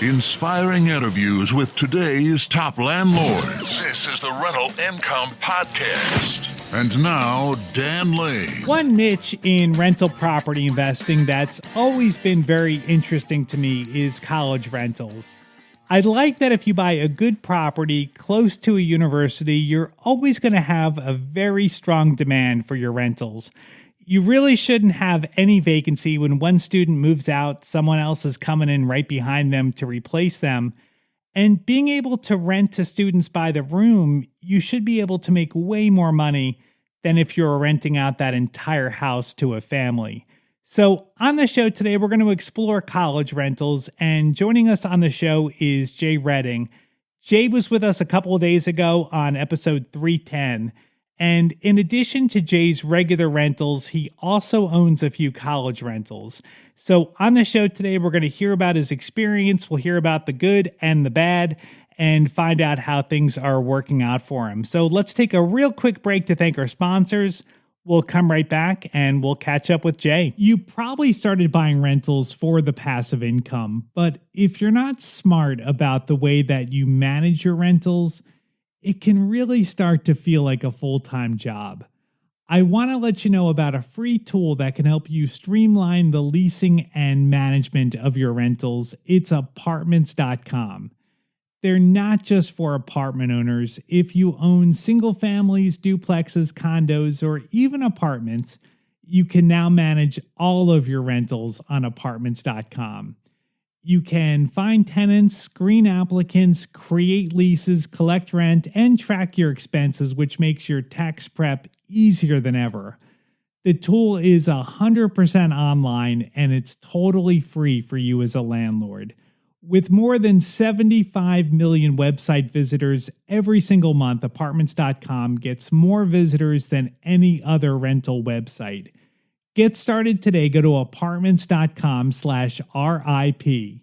Inspiring interviews with today's top landlords. This is the Rental Income Podcast. And now, Dan Lane. One niche in rental property investing that's always been very interesting to me is college rentals. I like that if you buy a good property close to a university, you're always going to have a very strong demand for your rentals. You really shouldn't have any vacancy. When one student moves out, someone else is coming in right behind them to replace them. And being able to rent to students by the room, you should be able to make way more money than if you're renting out that entire house to a family. So on the show today, we're going to explore college rentals, and joining us on the show is Jay Redding. Jay was with us a couple of days ago on episode 310. And in addition to Jay's regular rentals, he also owns a few college rentals. So on the show today, we're going to hear about his experience. We'll hear about the good and the bad and find out how things are working out for him. So let's take a real quick break to thank our sponsors. We'll come right back and we'll catch up with Jay. You probably started buying rentals for the passive income, but if you're not smart about the way that you manage your rentals, it can really start to feel like a full-time job. I want to let you know about a free tool that can help you streamline the leasing and management of your rentals. It's apartments.com. They're not just for apartment owners. If you own single families, duplexes, condos, or even apartments, you can now manage all of your rentals on apartments.com. You can find tenants, screen applicants, create leases, collect rent, and track your expenses, which makes your tax prep easier than ever. The tool is 100% online, and it's totally free for you as a landlord. With more than 75 million website visitors every single month, Apartments.com gets more visitors than any other rental website. Get started today. Go to apartments.com/RIP.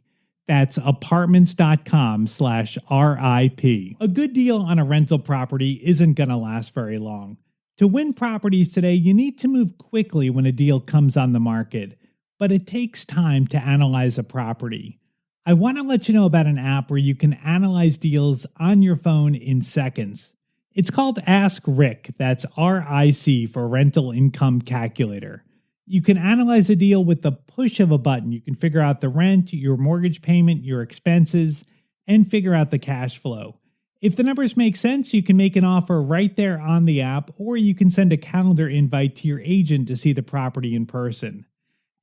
That's apartments.com/RIP. A good deal on a rental property isn't going to last very long. To win properties today, you need to move quickly when a deal comes on the market, but it takes time to analyze a property. I want to let you know about an app where you can analyze deals on your phone in seconds. It's called Ask Rick. That's RIC for Rental Income Calculator. You can analyze a deal with the push of a button. You can figure out the rent, your mortgage payment, your expenses, and figure out the cash flow. If the numbers make sense, you can make an offer right there on the app, or you can send a calendar invite to your agent to see the property in person.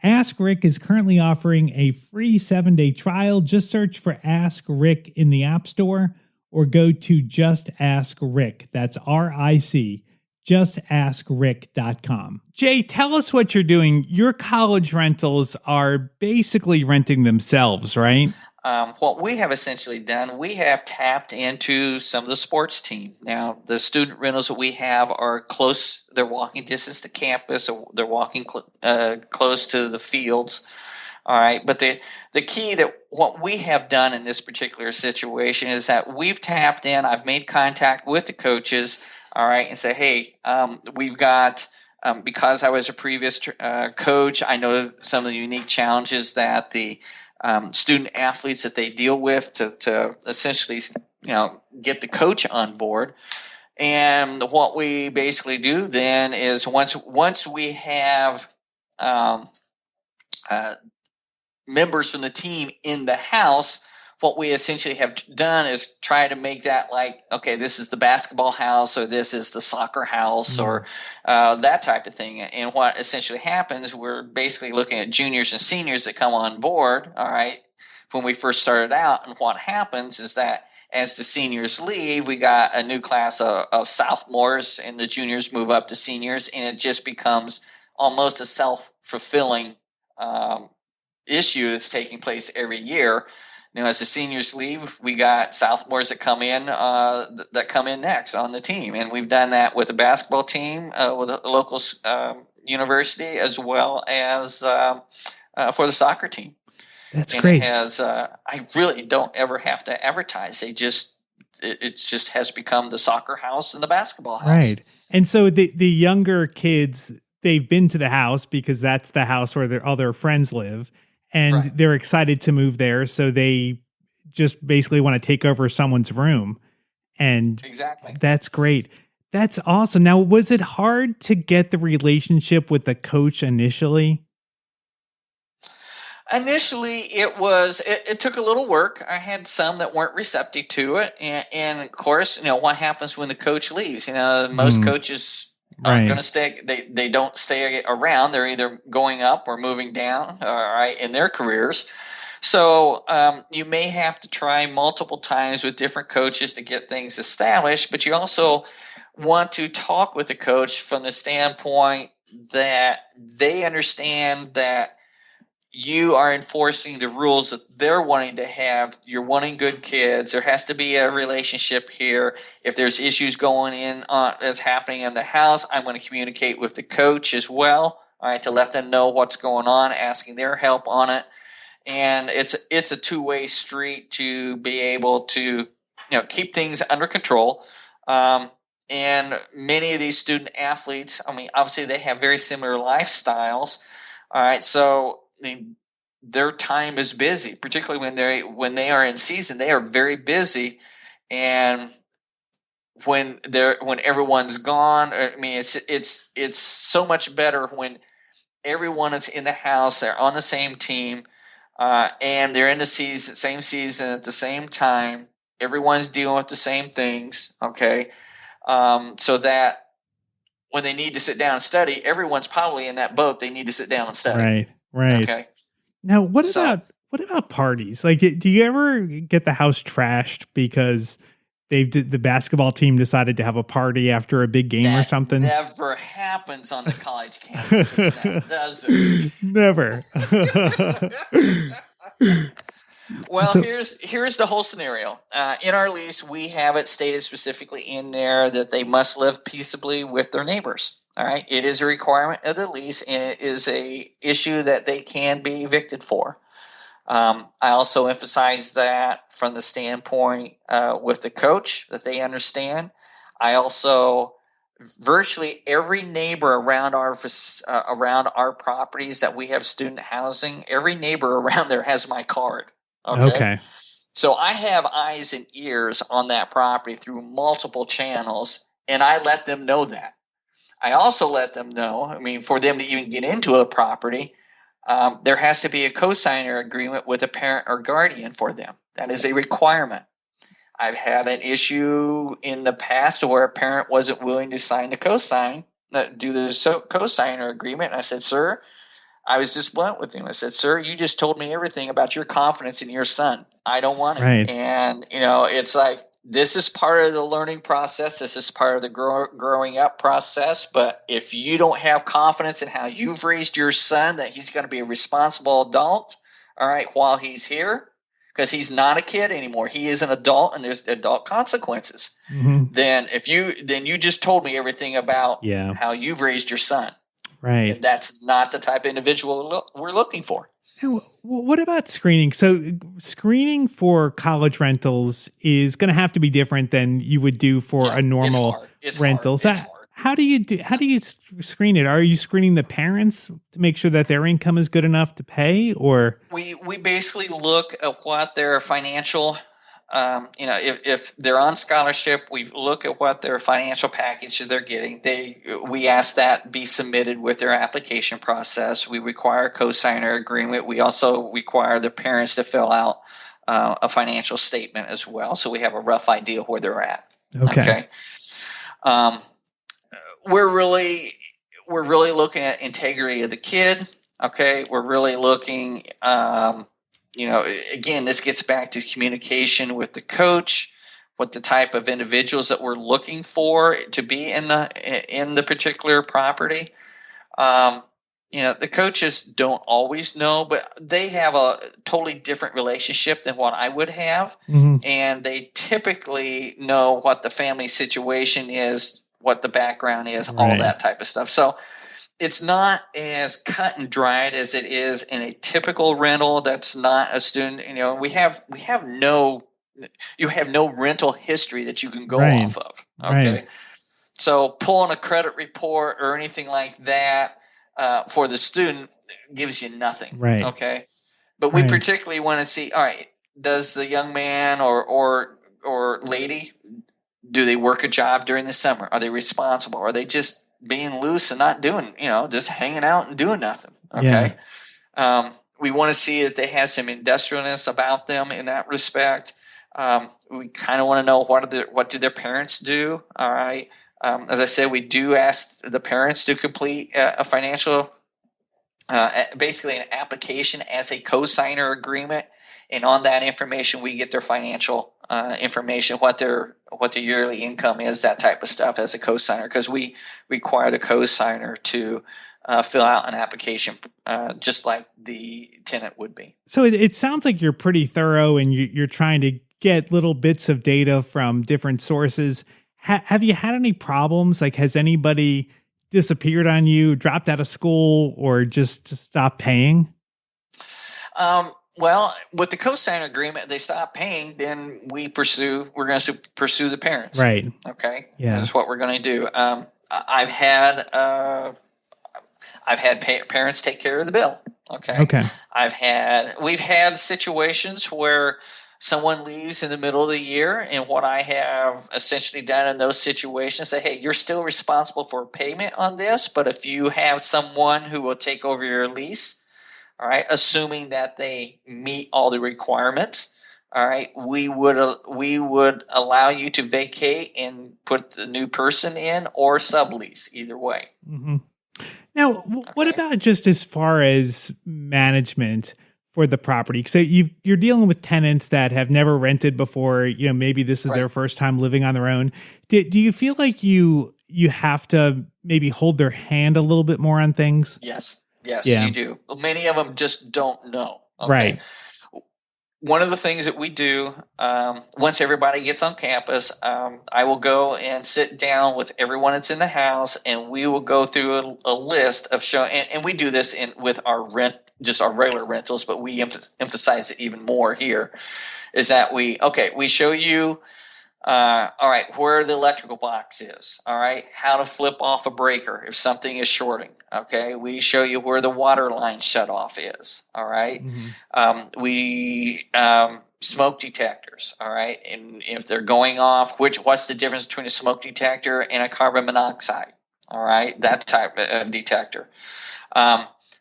Ask Rick is currently offering a free 7-day trial. Just search for Ask Rick in the App Store or go to Just Ask Rick. That's RIC. JustAskRick.com. Jay, tell us what you're doing. Your college rentals are basically renting themselves, right? What we have essentially done, we have tapped into some of the sports team. Now, the student rentals that we have are close. They're walking distance to campus, or they're walking close to the fields. All right. But the key that what we have done in this particular situation is that we've tapped in. I've made contact with the coaches. All right, and say, hey, we've got, because I was a previous coach, I know some of the unique challenges that the student athletes that they deal with to essentially, get the coach on board. And what we basically do then is once we have members from the team in the house, what we essentially have done is try to make that like, okay, this is the basketball house, or this is the soccer house, or that type of thing. And what essentially happens, we're basically looking at juniors and seniors that come on board, all right, when we first started out. And what happens is that as the seniors leave, we got a new class of sophomores, and the juniors move up to seniors, and it just becomes almost a self-fulfilling issue that's taking place every year. As the seniors leave, we got sophomores that come in next on the team, and we've done that with the basketball team, with a local university, as well as for the soccer team. That's great. I really don't ever have to advertise. It just has become the soccer house and the basketball house. Right, and so the younger kids, they've been to the house because that's the house where all their friends live. And They're excited to move there. So they just basically want to take over someone's room. And Exactly. that's great. That's awesome. Now, was it hard to get the relationship with the coach initially? Initially, it took a little work. I had some that weren't receptive to it, and of course, what happens when the coach leaves? Most coaches aren't going to stay. They don't stay around. They're either going up or moving down, all right, in their careers. So you may have to try multiple times with different coaches to get things established, but you also want to talk with the coach from the standpoint that they understand that you are enforcing the rules that they're wanting to have. You're wanting good kids. There has to be a relationship here. If there's issues going that's happening in the house, I'm going to communicate with the coach as well, all right, to let them know what's going on, asking their help on it. And it's a two-way street to be able to keep things under control. And many of these student athletes, obviously they have very similar lifestyles. All right, so their time is busy, particularly when they are in season. They are very busy, and when everyone's gone, it's so much better when everyone is in the house. They're on the same team, and they're in the same season at the same time. Everyone's dealing with the same things. Okay, so that when they need to sit down and study, everyone's probably in that boat. They need to sit down and study. Right. Okay. Now, what about parties? Like, do you ever get the house trashed because the basketball team decided to have a party after a big game or something? Never happens on the college campus, does it? Never. Well, here's the whole scenario. In our lease, we have it stated specifically in there that they must live peaceably with their neighbors. All right, it is a requirement of the lease, and it is a issue that they can be evicted for. I also emphasize that from the standpoint with the coach, that they understand. I also virtually every neighbor around our properties that we have student housing, every neighbor around there has my card. Okay. So I have eyes and ears on that property through multiple channels, and I let them know that. I also let them know, for them to even get into a property, there has to be a cosigner agreement with a parent or guardian for them. That is a requirement. I've had an issue in the past where a parent wasn't willing to sign the cosigner agreement. And I said, sir, I was just blunt with him. I said, sir, you just told me everything about your confidence in your son. I don't want it. Right. And, it's like, this is part of the learning process. This is part of the growing up process. But if you don't have confidence in how you've raised your son, that he's going to be a responsible adult, all right, while he's here, because he's not a kid anymore. He is an adult, and there's adult consequences. Mm-hmm. Then you just told me everything about how you've raised your son. Right. And that's not the type of individual we're looking for. Now, what about screening? So screening for college rentals is going to have to be different than you would do for a normal rental. So how do you screen it? Are you screening the parents to make sure that their income is good enough to pay, or we basically look at what their financial if they're on scholarship, we look at what their financial package they're getting. We ask that be submitted with their application process. We require a cosigner agreement. We also require the parents to fill out a financial statement as well, so we have a rough idea where they're at. Okay. We're really looking at integrity of the kid. Okay, we're really looking. Again, this gets back to communication with the coach, what the type of individuals that we're looking for to be in the particular property. The coaches don't always know, but they have a totally different relationship than what I would have. Mm-hmm. And they typically know what the family situation is, what the background is, all that type of stuff. So it's not as cut and dried as it is in a typical rental that's not a student. You have no rental history that you can go off of. Okay. Right. So pulling a credit report or anything like that for the student gives you nothing. Right. Okay. But we particularly want to see, all right, does the young man or lady, do they work a job during the summer? Are they responsible? Are they just being loose and not doing, just hanging out and doing nothing? Okay. Yeah. We want to see that they have some industrialness about them in that respect. We kind of want to know what do their parents do. All right. As I said, we do ask the parents to complete a financial, basically an application as a co-signer agreement. And on that information, we get their financial information, what their yearly income is, that type of stuff as a co-signer, because we require the co-signer to fill out an application just like the tenant would be. So it sounds like you're pretty thorough and you're trying to get little bits of data from different sources. Have you had any problems? Like, has anybody disappeared on you, dropped out of school, or just stopped paying? Well, with the co-signer agreement, they stop paying, then we're going to pursue the parents. Right. Okay. Yeah. That's what we're going to do. I've had parents take care of the bill. Okay. Okay. We've had situations where someone leaves in the middle of the year, and what I have essentially done in those situations, say, hey, you're still responsible for payment on this, but if you have someone who will take over your lease, all right, assuming that they meet all the requirements, all right, we would allow you to vacate and put the new person in or sublease, either way. Mm-hmm. Now, what about just as far as management for the property? So you're dealing with tenants that have never rented before. Maybe this is their first time living on their own. Do you feel like you have to maybe hold their hand a little bit more on things? Yes, you do. Many of them just don't know. Okay? Right. One of the things that we do, once everybody gets on campus, I will go and sit down with everyone that's in the house, and we will go through a list of and we do this with our just our regular rentals, but we emphasize it even more here, is that we show you, all right, where the electrical box is, all right, how to flip off a breaker if something is shorting, okay, we show you where the water line shut off is, all right, we smoke detectors, all right, and if they're going off, what's the difference between a smoke detector and a carbon monoxide, all right, that type of detector.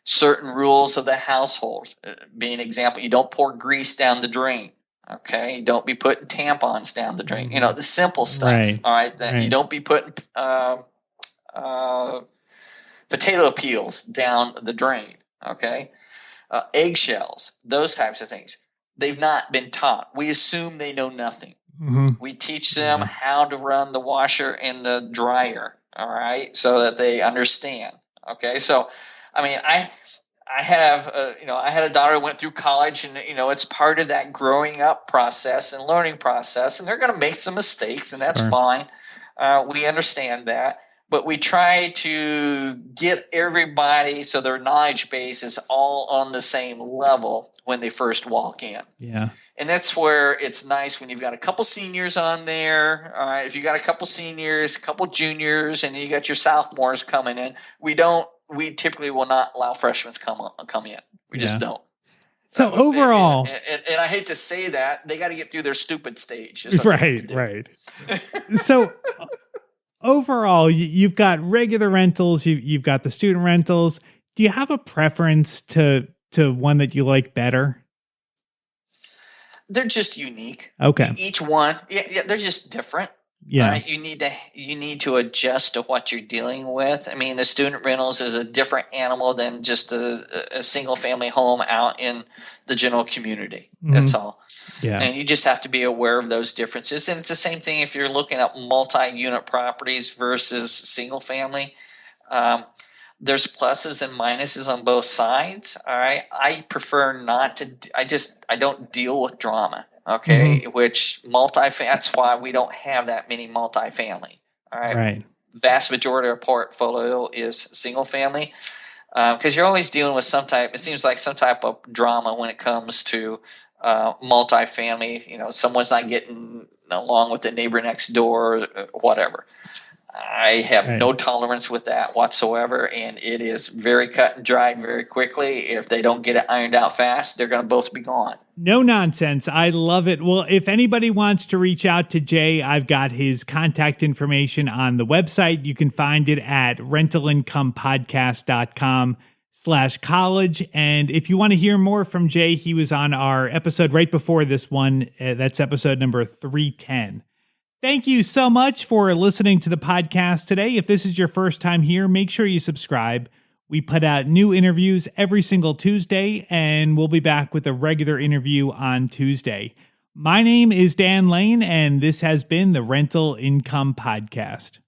Certain rules of the household, being an example, you don't pour grease down the drain. Okay, don't be putting tampons down the drain. The simple stuff. Right. All right, you don't be putting potato peels down the drain. Okay, eggshells, those types of things. They've not been taught. We assume they know nothing. Mm-hmm. We teach them how to run the washer and the dryer. All right, so that they understand. Okay, so I mean, I have, I had a daughter who went through college, and, it's part of that growing up process and learning process, and they're going to make some mistakes, and that's fine. We understand that, but we try to get everybody so their knowledge base is all on the same level when they first walk in. Yeah. And that's where it's nice when you've got a couple seniors on there. All right, if you got a couple seniors, a couple juniors, and you got your sophomores coming in, we typically will not allow freshmen to come in. We just don't. So overall, and I hate to say that, they got to get through their stupid stage. Right. So overall, you've got regular rentals, you've got the student rentals. Do you have a preference to one that you like better? They're just unique. Okay. Each one, they're just different. Yeah. Right? You need to adjust to what you're dealing with. I mean, the student rentals is a different animal than just a single family home out in the general community. Mm-hmm. That's all. Yeah. And you just have to be aware of those differences. And it's the same thing if you're looking at multi-unit properties versus single family. There's pluses and minuses on both sides. All right. I prefer not to. I don't deal with drama. Okay, which that's why we don't have that many multifamily. All right. Right. Vast majority of our portfolio is single family because you're always dealing with some type of drama when it comes to multifamily. Someone's not getting along with the neighbor next door, or whatever. I have no tolerance with that whatsoever, and it is very cut and dried very quickly. If they don't get it ironed out fast, they're going to both be gone. No nonsense. I love it. Well, if anybody wants to reach out to Jay, I've got his contact information on the website. You can find it at rentalincomepodcast.com/college. And if you want to hear more from Jay, he was on our episode right before this one. That's episode number 310. Thank you so much for listening to the podcast today. If this is your first time here, make sure you subscribe. We put out new interviews every single Tuesday, and we'll be back with a regular interview on Tuesday. My name is Dan Lane, and this has been the Rental Income Podcast.